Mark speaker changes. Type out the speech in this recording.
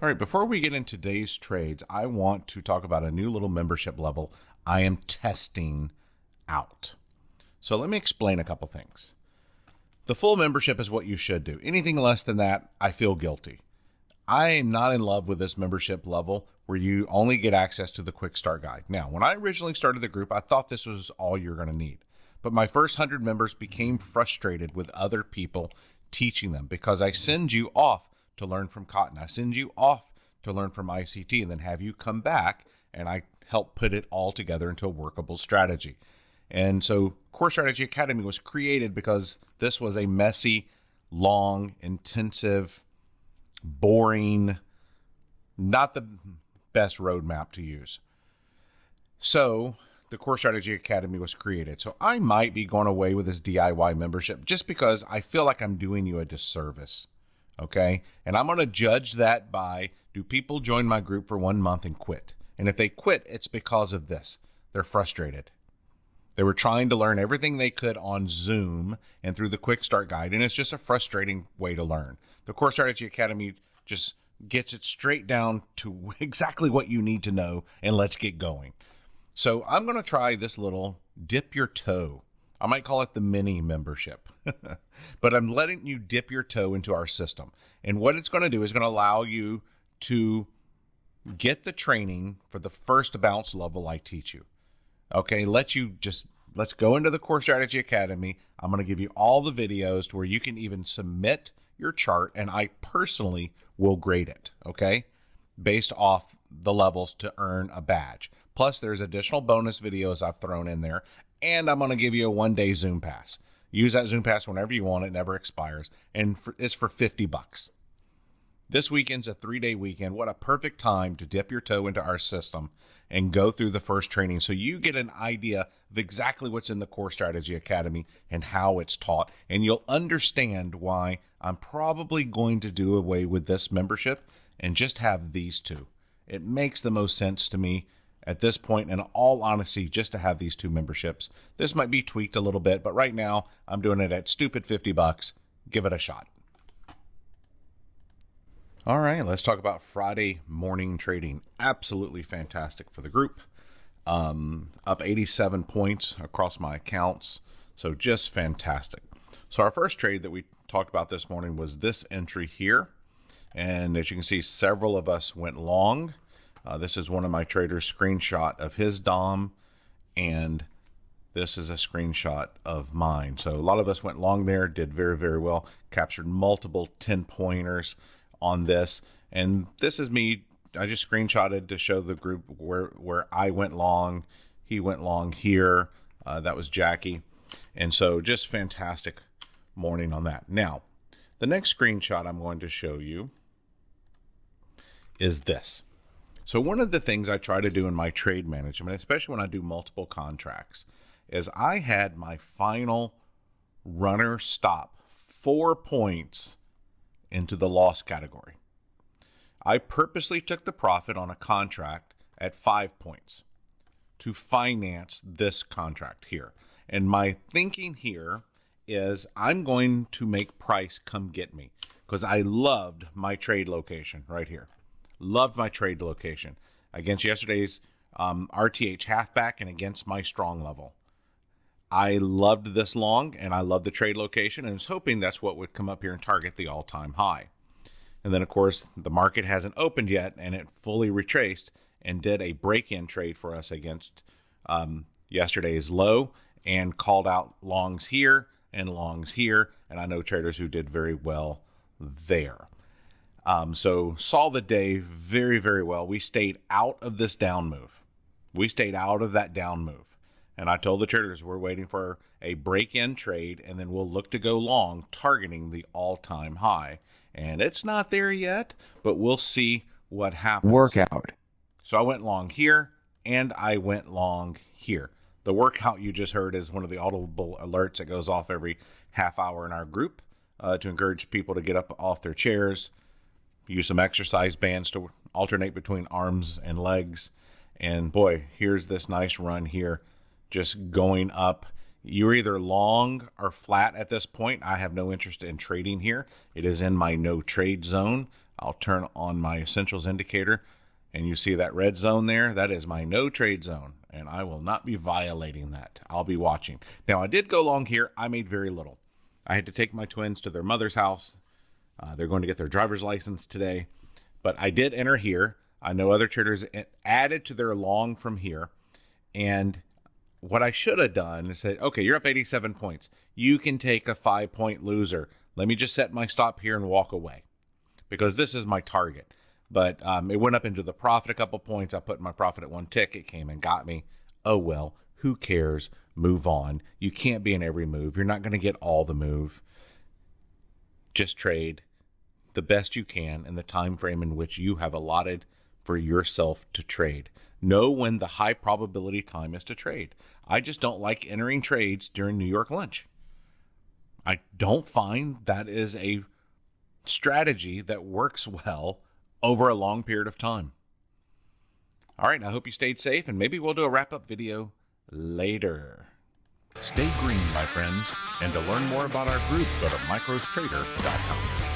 Speaker 1: All right, before we get into today's trades, I want to talk about a new little membership level I am testing out. So let me explain a couple things. The full membership is what you should do. Anything less than that, I feel guilty. I am not in love with this membership level where you only get access to the quick start guide. Now, when I originally started the group, I thought this was all you're going to need. But my first 100 members became frustrated with other people teaching them because I send you off to learn from Cotton. I send you off to learn from ICT and then have you come back and I help put it all together into a workable strategy. And so Core Strategy Academy was created because this was a messy, long, intensive, boring, not the best roadmap to use. So the Core Strategy Academy was created. So I might be going away with this DIY membership just because I feel like I'm doing you a disservice. Okay. And I'm going to judge that by, do people join my group for 1 month and quit? And if they quit, it's because of this. They're frustrated. They were trying to learn everything they could on Zoom and through the quick start guide. And it's just a frustrating way to learn. The Core Strategy Academy just gets it straight down to exactly what you need to know. And let's get going. So I'm going to try this little dip your toe. I might call it the mini membership, but I'm letting you dip your toe into our system. And what it's going to do is going to allow you to get the training for the first bounce level I teach you. Okay, let's go into the Core Strategy Academy. I'm going to give you all the videos to where you can even submit your chart, and I personally will grade it, okay, based off the levels to earn a badge. Plus, there's additional bonus videos I've thrown in there, and I'm going to give you a 1-day Zoom pass. Use that Zoom pass whenever you want. It never expires, and it's for $50. This weekend's a 3-day weekend. What a perfect time to dip your toe into our system and go through the first training so you get an idea of exactly what's in the Core Strategy Academy and how it's taught. And you'll understand why I'm probably going to do away with this membership and just have these two. It makes the most sense to me at this point, in all honesty, just to have these two memberships. This might be tweaked a little bit, but right now I'm doing it at stupid $50. Give it a shot. All right, let's talk about Friday morning trading. Absolutely fantastic for the group. Up 87 points across my accounts. So just fantastic. So our first trade that we talked about this morning was this entry here. And as you can see, several of us went long. This is one of my traders' screenshot of his DOM, and this is a screenshot of mine. So a lot of us went long there, did very, very well, captured multiple 10-pointers on this. And this is me. I just screenshotted to show the group where I went long. He went long here. That was Jackie. And so just fantastic morning on that. Now, the next screenshot I'm going to show you is this. So one of the things I try to do in my trade management, especially when I do multiple contracts, is I had my final runner stop 4 points into the loss category. I purposely took the profit on a contract at 5 points to finance this contract here. And my thinking here is I'm going to make price come get me because I loved my trade location right here. Loved my trade location against yesterday's RTH halfback and against my strong level. I loved this long and I loved the trade location and was hoping that's what would come up here and target the all-time high. And then, of course, the market hasn't opened yet and it fully retraced and did a break-in trade for us against yesterday's low and called out longs here and longs here. And I know traders who did very well there. So saw the day very, very well. We stayed out of this down move. We stayed out of that down move. And I told the traders we're waiting for a break-in trade, and then we'll look to go long, targeting the all-time high. And it's not there yet, but we'll see what happens.
Speaker 2: Workout.
Speaker 1: So I went long here, and I went long here. The workout you just heard is one of the audible alerts that goes off every half hour in our group to encourage people to get up off their chairs, use some exercise bands to alternate between arms and legs. And boy, here's this nice run here, just going up You're either long or flat at this point. I have no interest in trading here. It is in my no trade zone. I'll turn on my essentials indicator, and you see that red zone there? That is my no trade zone, and I will not be violating that. I'll be watching. Now, I did go long here. I made very little. I had to take my twins to their mother's house. They're going to get their driver's license today, but I did enter here. I know other traders added to their long from here, and what I should have done is said, okay, you're up 87 points. You can take a 5-point loser. Let me just set my stop here and walk away because this is my target. But it went up into the profit a couple points. I put my profit at 1 tick. It came and got me. Oh, well, who cares? Move on. You can't be in every move. You're not going to get all the move. Just trade the best you can in the time frame in which you have allotted for yourself to trade. Know when the high probability time is to trade. I just don't like entering trades during New York lunch. I don't find that is a strategy that works well over a long period of time. All right, I hope you stayed safe, and maybe we'll do a wrap-up video later. Stay green, my friends, and to learn more about our group, go to microstrader.com.